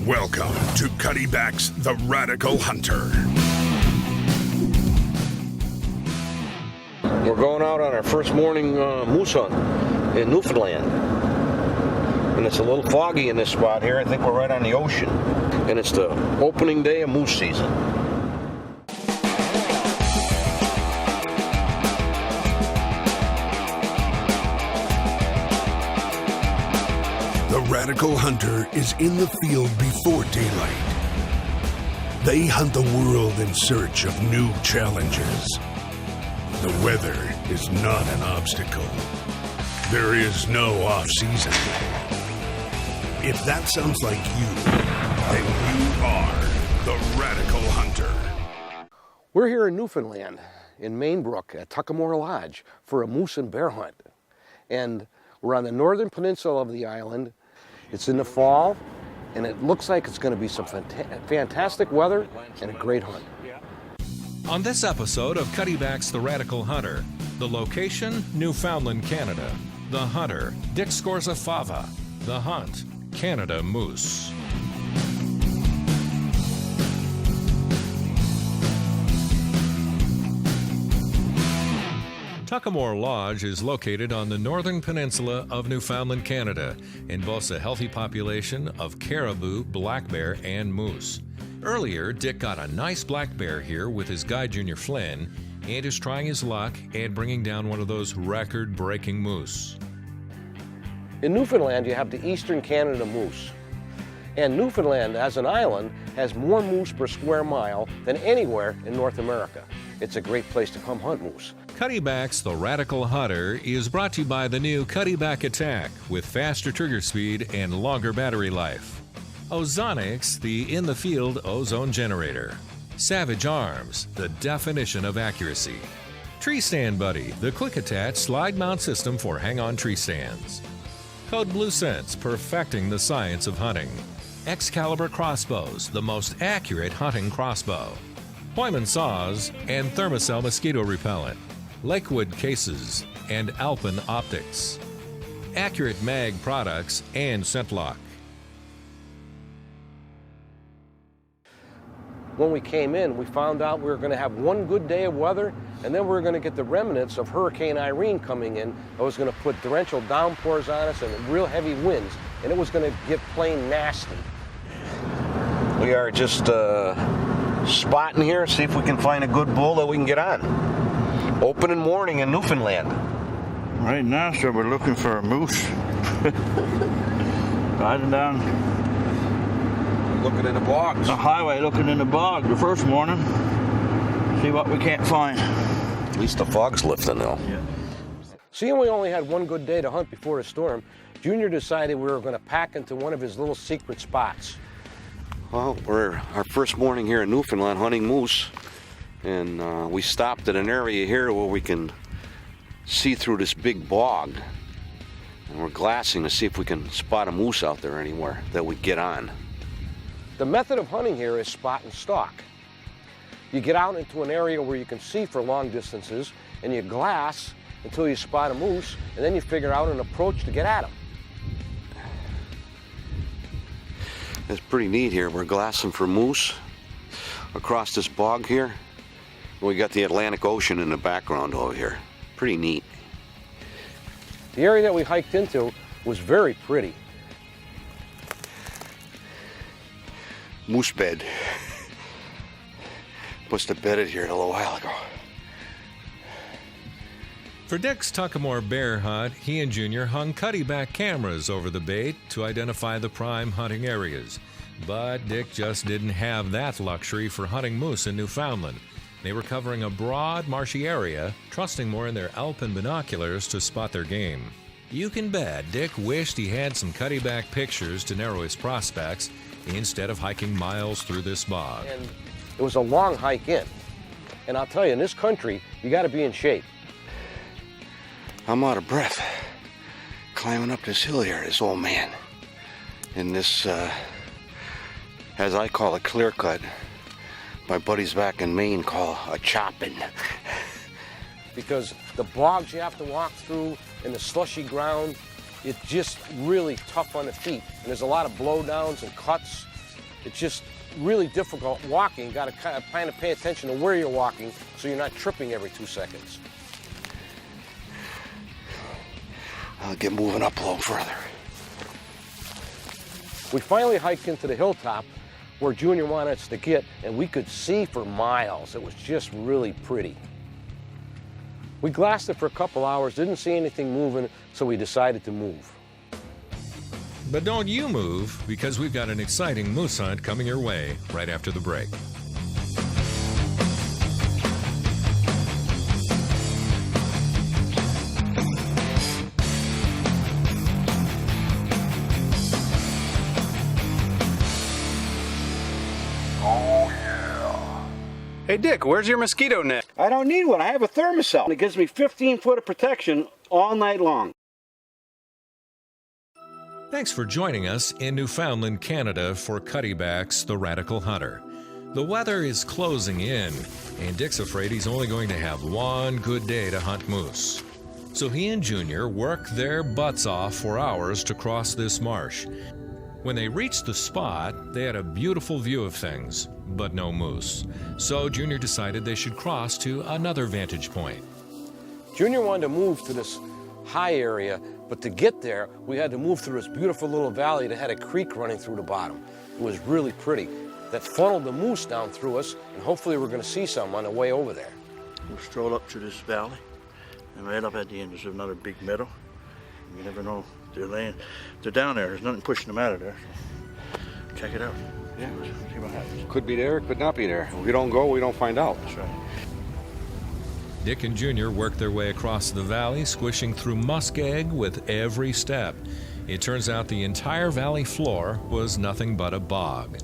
Welcome to Cuddyback's The Radical Hunter. We're going out on our first morning moose hunt in Newfoundland. And it's a little foggy in this spot here. I think we're right on the ocean. And it's the opening day of moose season. The Radical Hunter is in the field before daylight. They hunt the world in search of new challenges. The weather is not an obstacle. There is no off-season. If that sounds like you, then you are the Radical Hunter. We're here in Newfoundland, in Mainbrook at Tuckamore Lodge for a moose and bear hunt. And we're on the northern peninsula of the island. It's in the fall, and it looks like it's going to be some fantastic weather and a great hunt. On this episode of Cuddyback's The Radical Hunter, the location, Newfoundland, Canada. The hunter, Dick Scorzafava. The hunt, Canada moose. Tuckamore Lodge is located on the northern peninsula of Newfoundland, Canada, and boasts a healthy population of caribou, black bear, and moose. Earlier, Dick got a nice black bear here with his guide Junior Flynn and is trying his luck at bringing down one of those record-breaking moose. In Newfoundland, you have the eastern Canada moose. And Newfoundland, as an island, has more moose per square mile than anywhere in North America. It's a great place to come hunt moose. Cuddyback's The Radical Hunter is brought to you by the new Cuddyback Attack with faster trigger speed and longer battery life. Ozonics, the in-the-field ozone generator. Savage Arms, the definition of accuracy. Tree Stand Buddy, the quick-attach slide-mount system for hang-on tree stands. Code Blue Sense, perfecting the science of hunting. Excalibur Crossbows, the most accurate hunting crossbow. Hoyman Saws and Thermacell Mosquito Repellent. Lakewood Cases and Alpen Optics. Accurate Mag Products and ScentLock. When we came in, we found out we were going to have one good day of weather, and then we were going to get the remnants of Hurricane Irene coming in. It was going to put torrential downpours on us and real heavy winds, and it was going to get plain nasty. We are just spotting here, see if we can find a good bull that we can get on. Opening morning in Newfoundland. Right now, sir, we're looking for a moose. Riding down Looking in the bogs. the highway, looking in the bog the first morning. See what we can't find. At least the fog's lifting though. Yeah. Seeing we only had one good day to hunt before the storm, Junior decided we were going to pack into one of his little secret spots. Well, we're our first morning here in Newfoundland hunting moose, and we stopped at an area here where we can see through this big bog, and we're glassing to see if we can spot a moose out there anywhere that we get on. The method of hunting here is spot and stalk. You get out into an area where you can see for long distances, and you glass until you spot a moose, and then you figure out an approach to get at him. It's pretty neat here. We're glassing for moose across this bog here. We got the Atlantic Ocean in the background over here. Pretty neat. The area that we hiked into was very pretty. Moose bed. Must have bedded here a little while ago. For Dick's Tuckamore bear hunt, he and Junior hung Cuddyback cameras over the bait to identify the prime hunting areas. But Dick just didn't have that luxury for hunting moose in Newfoundland. They were covering a broad, marshy area, trusting more in their Alpen binoculars to spot their game. You can bet Dick wished he had some Cuddyback pictures to narrow his prospects instead of hiking miles through this bog. And it was a long hike in. And I'll tell you, in this country, you got to be in shape. I'm out of breath climbing up this hill here, this old man. In this, as I call it, clear cut. My buddies back in Maine call a chopping. Because the bogs you have to walk through and the slushy ground, it's just really tough on the feet. And there's a lot of blowdowns and cuts. It's just really difficult walking. Got to kind of pay attention to where you're walking so you're not tripping every 2 seconds. I'll get moving up a little further. We finally hiked into the hilltop where Junior wanted us to get, and we could see for miles. It was just really pretty. We glassed it for a couple hours, didn't see anything moving, so we decided to move. But don't you move, because we've got an exciting moose hunt coming your way right after the break. Hey Dick, where's your mosquito net? I don't need one. I have a thermocell. It gives me 15 foot of protection all night long. Thanks for joining us in Newfoundland, Canada for Cuttyback's The Radical Hunter. The weather is closing in, and Dick's afraid he's only going to have one good day to hunt moose. So he and Junior work their butts off for hours to cross this marsh. When they reached the spot, they had a beautiful view of things, but no moose. So Junior decided they should cross to another vantage point. Junior wanted to move to this high area, but to get there, we had to move through this beautiful little valley that had a creek running through the bottom. It was really pretty. That funneled the moose down through us, and hopefully we're going to see some on the way over there. We'll stroll up through this valley, and right up at the end is another big meadow. You never know. They're down there. There's nothing pushing them out of there. So check it out. Yeah, see what happens. Could be there, could not be there. If we don't go, we don't find out. That's right. Dick and Junior worked their way across the valley, squishing through muskeg with every step. It turns out the entire valley floor was nothing but a bog.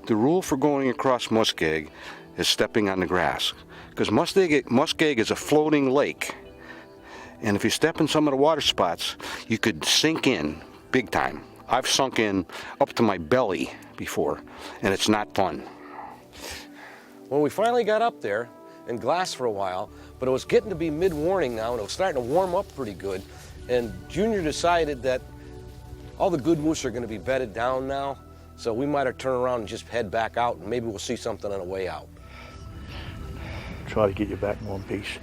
The rule for going across muskeg is stepping on the grass, because muskeg is a floating lake. And if you step in some of the water spots, you could sink in big time. I've sunk in up to my belly before, and it's not fun. Well, we finally got up there and glassed for a while, but it was getting to be mid-morning now, and it was starting to warm up pretty good. And Junior decided that all the good moose are going to be bedded down now, so we might have turned around and just head back out, and maybe we'll see something on the way out. Try to get you back in one piece.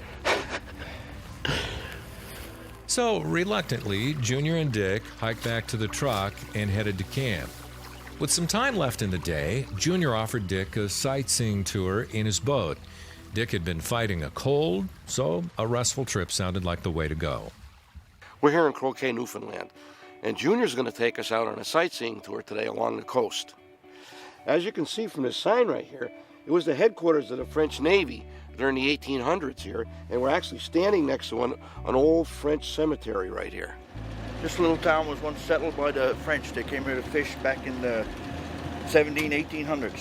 So, reluctantly, Junior and Dick hiked back to the truck and headed to camp. With some time left in the day, Junior offered Dick a sightseeing tour in his boat. Dick had been fighting a cold, so a restful trip sounded like the way to go. We're here in Croquet, Newfoundland, and Junior's going to take us out on a sightseeing tour today along the coast. As you can see from this sign right here, it was the headquarters of the French Navy during the 1800s here, and we're actually standing next to an old French cemetery right here. This little town was once settled by the French. They came here to fish back in the 1800s.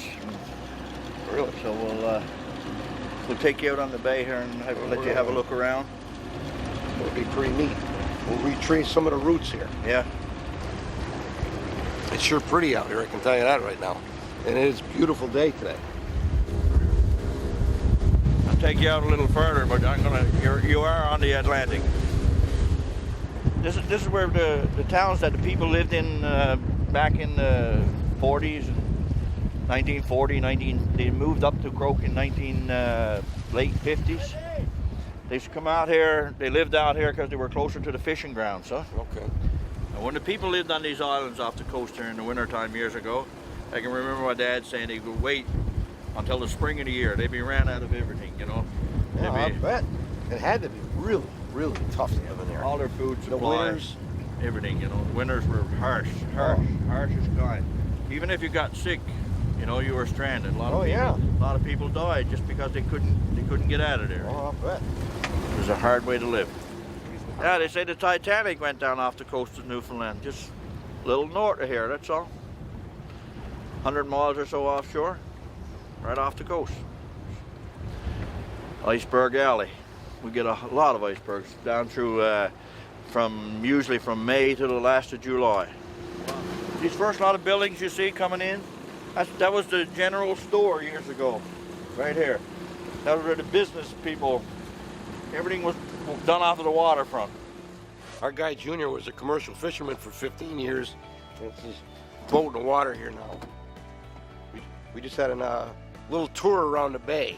Really? So we'll take you out on the bay here and let you have a look around. It'll be pretty neat. We'll retrace some of the routes here. Yeah. It's sure pretty out here, I can tell you that right now. And it is a beautiful day today. I'll take you out a little further, but you are on the Atlantic. This is where the towns that the people lived in back in the 40s, 1940, they moved up to Croak in late 50s. They used to come out here, they lived out here because they were closer to the fishing grounds, huh? Okay. And when the people lived on these islands off the coast here in the wintertime years ago, I can remember my dad saying they would wait until the spring of the year. They'd be ran out of everything, you know. Yeah, I bet. It had to be really, really tough living there. All their food supply, the winters, everything, you know. The winters were harsh as kind. Even if you got sick, you know, you were stranded. A lot of people died just because they couldn't get out of there. Oh, I bet. It was a hard way to live. Yeah, they say the Titanic went down off the coast of Newfoundland, just a little north of here, that's all. 100 miles or so offshore, right off the coast. Iceberg Alley. We get a lot of icebergs down through, usually from May to the last of July. These first lot of buildings you see coming in, that was the general store years ago, right here. That was where the business people, everything was done off of the waterfront. Our guy Junior was a commercial fisherman for 15 years. It's his boat in the water here now. We just had a little tour around the bay.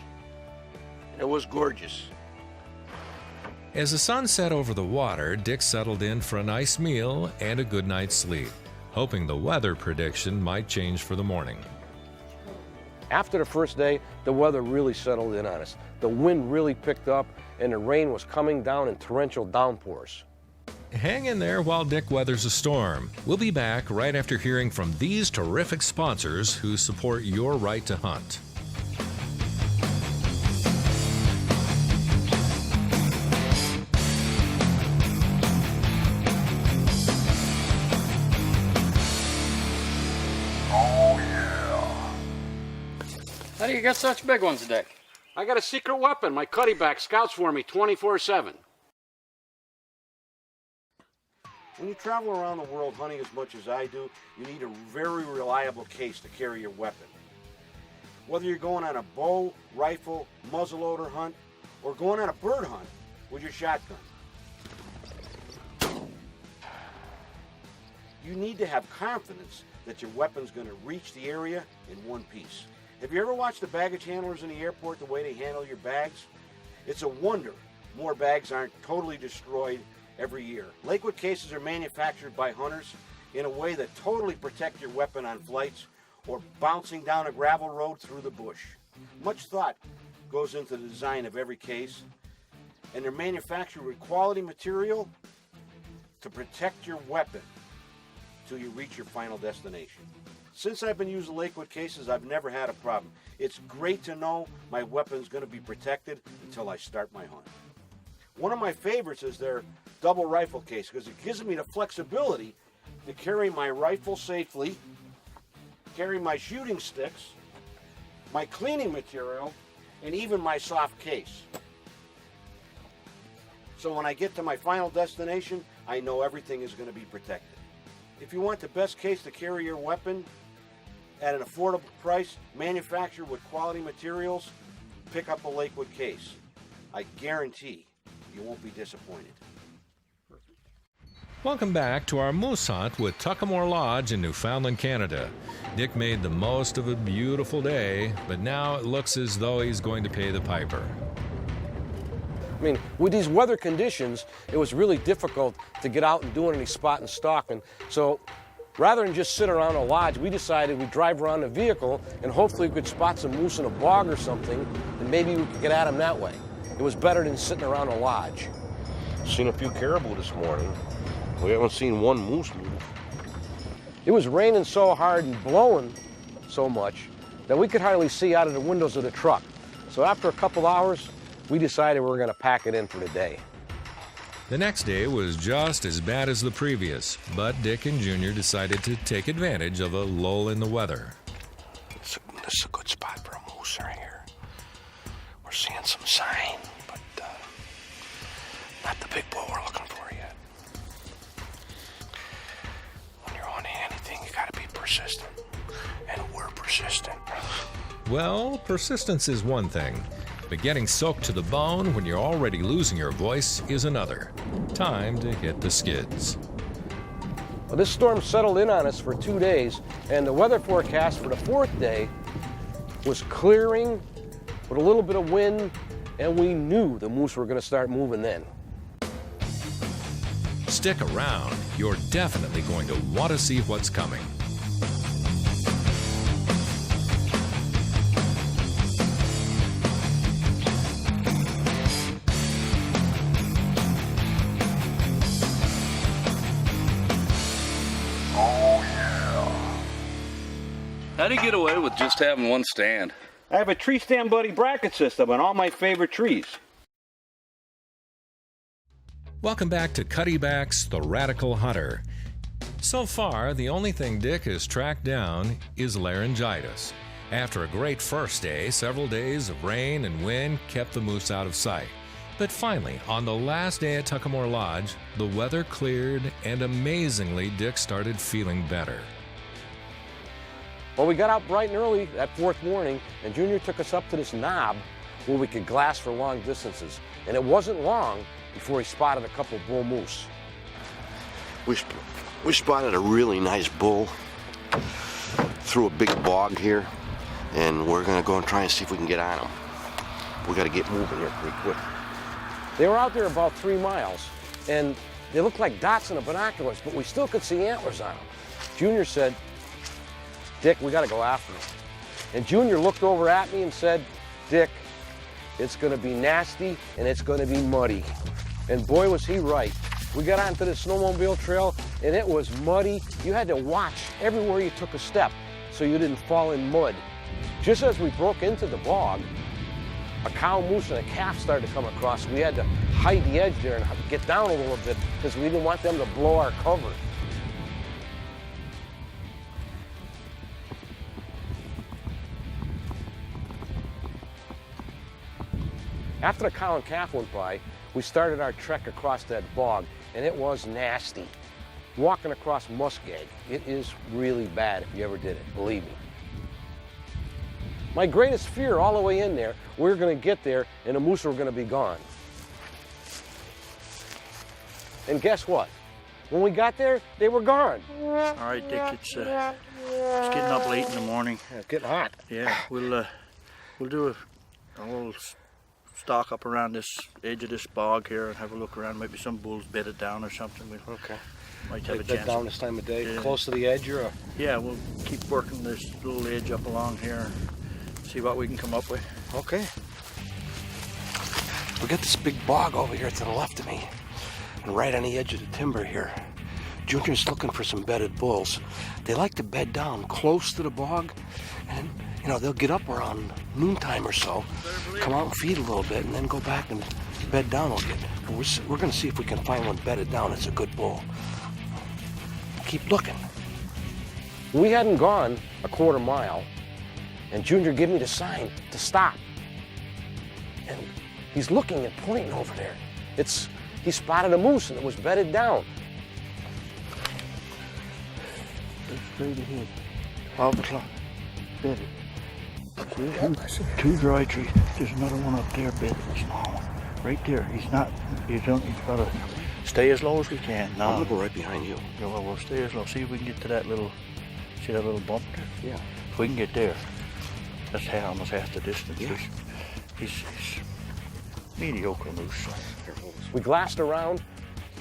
It was gorgeous. As the sun set over the water, Dick settled in for a nice meal and a good night's sleep, hoping the weather prediction might change for the morning. After the first day, the weather really settled in on us. The wind really picked up and the rain was coming down in torrential downpours. Hang in there while Dick weathers a storm. We'll be back right after hearing from these terrific sponsors who support your right to hunt. How do you get such big ones, Dick? I got a secret weapon. My cuddyback scouts for me 24/7. When you travel around the world hunting as much as I do, you need a very reliable case to carry your weapon. Whether you're going on a bow, rifle, muzzleloader hunt, or going on a bird hunt with your shotgun, you need to have confidence that your weapon's going to reach the area in one piece. Have you ever watched the baggage handlers in the airport, the way they handle your bags? It's a wonder more bags aren't totally destroyed every year. Lakewood cases are manufactured by hunters in a way that totally protect your weapon on flights or bouncing down a gravel road through the bush. Much thought goes into the design of every case, and they're manufactured with quality material to protect your weapon till you reach your final destination. Since I've been using Lakewood cases, I've never had a problem. It's great to know my weapon's going to be protected until I start my hunt. One of my favorites is their double rifle case because it gives me the flexibility to carry my rifle safely, carry my shooting sticks, my cleaning material, and even my soft case. So when I get to my final destination, I know everything is going to be protected. If you want the best case to carry your weapon at an affordable price, manufactured with quality materials, pick up a Lakewood case. I guarantee you won't be disappointed. Welcome back to our moose hunt with Tuckamore Lodge in Newfoundland, Canada. Dick made the most of a beautiful day, but now it looks as though he's going to pay the piper. I mean, with these weather conditions, it was really difficult to get out and do any spot and stalking. So rather than just sit around a lodge, we decided we'd drive around the vehicle and hopefully we could spot some moose in a bog or something, and maybe we could get at them that way. It was better than sitting around a lodge. Seen a few caribou this morning. We haven't seen one moose move. It was raining so hard and blowing so much that we could hardly see out of the windows of the truck. So after a couple hours, we decided we were going to pack it in for the day. The next day was just as bad as the previous, but Dick and Junior decided to take advantage of a lull in the weather. This is a good spot for a moose right here. We're seeing some sign, but not the big bull we're looking for yet. When you're hunting anything, you gotta be persistent. And we're persistent. Well, persistence is one thing, but getting soaked to the bone when you're already losing your voice is another. Time to hit the skids. Well, this storm settled in on us for 2 days, and the weather forecast for the fourth day was clearing with a little bit of wind, and we knew the moose were going to start moving then. Stick around. You're definitely going to want to see what's coming. How do you get away with just having one stand? I have a tree stand buddy bracket system on all my favorite trees. Welcome back to Cuddyback's The Radical Hunter. So far, the only thing Dick has tracked down is laryngitis. After a great first day, several days of rain and wind kept the moose out of sight. But finally, on the last day at Tuckamore Lodge, the weather cleared and amazingly Dick started feeling better. Well, we got out bright and early that fourth morning, and Junior took us up to this knob where we could glass for long distances. And it wasn't long before he spotted a couple bull moose. We spotted a really nice bull through a big bog here, and we're gonna go and try and see if we can get on him. We gotta get moving here pretty quick. They were out there about 3 miles, and they looked like dots in the binoculars, but we still could see antlers on them. Junior said, Dick, we gotta go after them. And Junior looked over at me and said, Dick, it's gonna be nasty and it's gonna be muddy. And boy, was he right. We got onto the snowmobile trail and it was muddy. You had to watch everywhere you took a step so you didn't fall in mud. Just as we broke into the bog, a cow moose and a calf started to come across. We had to hide the edge there and get down a little bit because we didn't want them to blow our cover. After the cow and calf went by, we started our trek across that bog, and it was nasty. Walking across muskeg, it is really bad if you ever did it, believe me. My greatest fear all the way in there, we were gonna get there and the moose were gonna be gone. And guess what? When we got there, they were gone. All right, Dick, it's getting up late in the morning. Yeah, it's getting hot. Yeah, we'll do a little stalk up around this edge of this bog here and have a look around. Maybe some bulls bedded down or something. Okay. Might have a Bed chance. down this time of day, Yeah. close to the edge, or? Yeah, we'll keep working this little edge up along here and see what we can come up with. Okay. We got this big bog over here to the left of me, and right on the edge of the timber here. Junior's looking for some bedded bulls. They like to bed down close to the bog, and you know, they'll get up around noontime or so, come out and feed a little bit, and then go back and bed down a little bit. We're going to see if we can find one bedded down. It's a good bull. Keep looking. We hadn't gone a quarter mile, and Junior gave me the sign to stop. And he's looking and pointing over there. He spotted a moose and it was bedded down. Straight ahead. 12 o'clock. Bedded. See? Two dry trees. There's another one up there bedded. A small one. Right there. He's got to stay as low as we can. No. I'm gonna go right behind you. Yeah, well, we'll stay as low. See if we can get to that little, see that little bump there? Yeah. If we can get there, that's almost half the distance. Yeah. He's mediocre moose. We glassed around,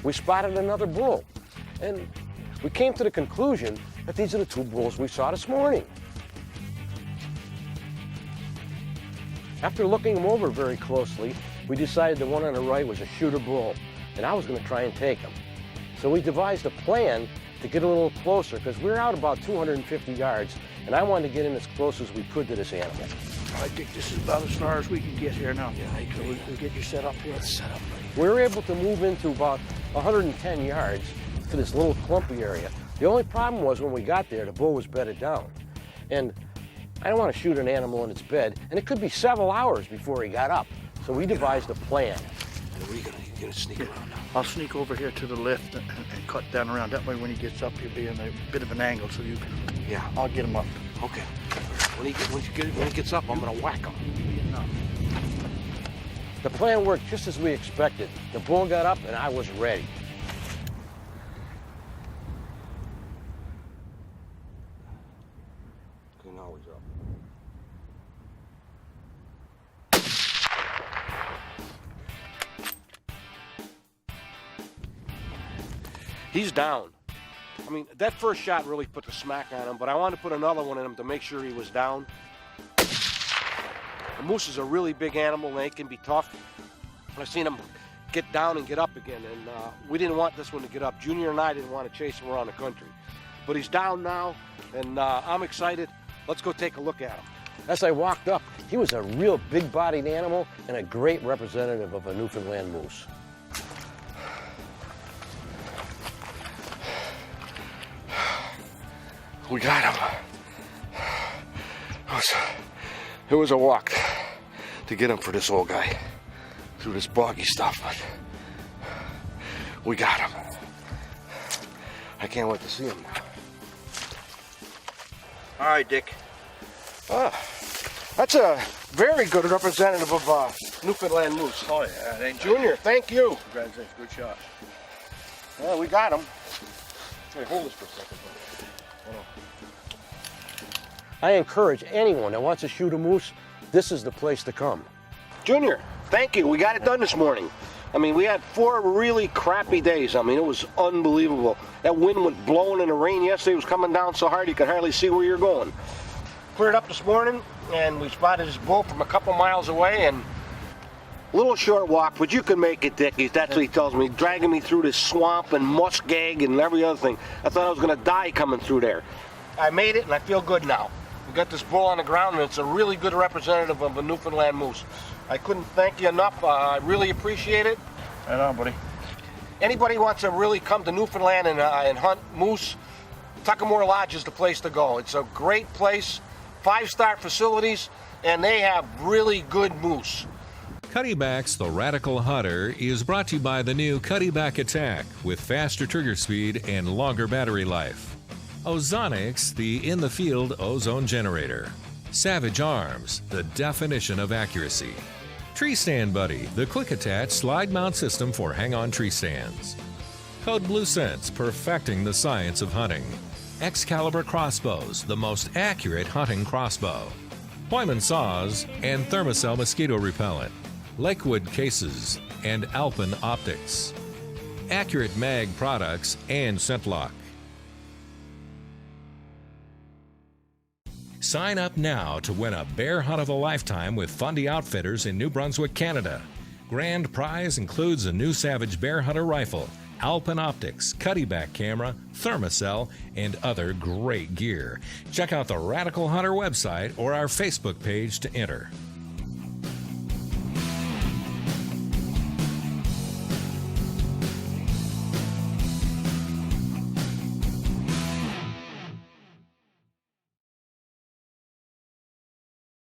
we spotted another bull, and we came to the conclusion that these are the 2 bulls we saw this morning. After looking them over very closely, we decided the one on the right was a shooter bull, and I was going to try and take him. So we devised a plan to get a little closer, because we were out about 250 yards, and I wanted to get in as close as we could to this animal. I think this is about as far as we can get here now. Yeah, I agree. We'll get you set up here. Let's set up. We were able to move into about 110 yards to this little clumpy area. The only problem was when we got there, the bull was bedded down. And I don't want to shoot an animal in its bed, and it could be several hours before he got up. So we devised a plan. And we're gonna sneak around now. I'll sneak over here to the left and cut down around. That way when he gets up, he'll be in a bit of an angle so you can... Yeah. I'll get him up. Okay. When he gets up, I'm gonna whack him. The plan worked just as we expected. The bull got up and I was ready. Okay, now he's up. He's down. I mean, that first shot really put the smack on him, but I wanted to put another one in him to make sure he was down. The moose is a really big animal, and they can be tough. I've seen them get down and get up again, and we didn't want this one to get up. Junior and I didn't want to chase him around the country. But he's down now, and I'm excited. Let's go take a look at him. As I walked up, he was a real big-bodied animal and a great representative of a Newfoundland moose. We got him. It was a walk to get him for this old guy through this boggy stuff, but we got him. I can't wait to see him now. All right, Dick. That's a very good representative of Newfoundland moose. Oh, yeah. Junior, thank you. Congratulations. Good shot. Well, we got him. Hey, hold this for a second. I encourage anyone that wants to shoot a moose, this is the place to come. Junior, thank you. We got it done this morning. I mean, we had 4 really crappy days. I mean, it was unbelievable. That wind was blowing and the rain yesterday was coming down so hard you could hardly see where you're going. Cleared up this morning, and we spotted his bull from a couple miles away, and a little short walk, but you can make it, Dickie. That's what he tells me. Dragging me through this swamp and muskeg and every other thing. I thought I was going to die coming through there. I made it, and I feel good now. We got this bull on the ground, and it's a really good representative of a Newfoundland moose. I couldn't thank you enough. I really appreciate it. Right on, buddy. Anybody wants to really come to Newfoundland and hunt moose, Tuckamore Lodge is the place to go. It's a great place, 5-star facilities, and they have really good moose. Cuddyback's The Radical Hunter is brought to you by the new Cuddyback Attack with faster trigger speed and longer battery life. Ozonics, the in-the-field ozone generator. Savage Arms, the definition of accuracy. Tree Stand Buddy, the quick-attach slide-mount system for hang-on tree stands. Code Blue Sense, perfecting the science of hunting. Excalibur Crossbows, the most accurate hunting crossbow. Hoyman Saws and Thermacell Mosquito Repellent. Lakewood Cases and Alpine Optics. Accurate Mag Products and ScentLock. Sign up now to win a bear hunt of a lifetime with Fundy Outfitters in New Brunswick, Canada. Grand prize includes a new Savage Bear Hunter rifle, Alpine Optics, Cuddyback camera, Thermacell, and other great gear. Check out the Radical Hunter website or our Facebook page to enter.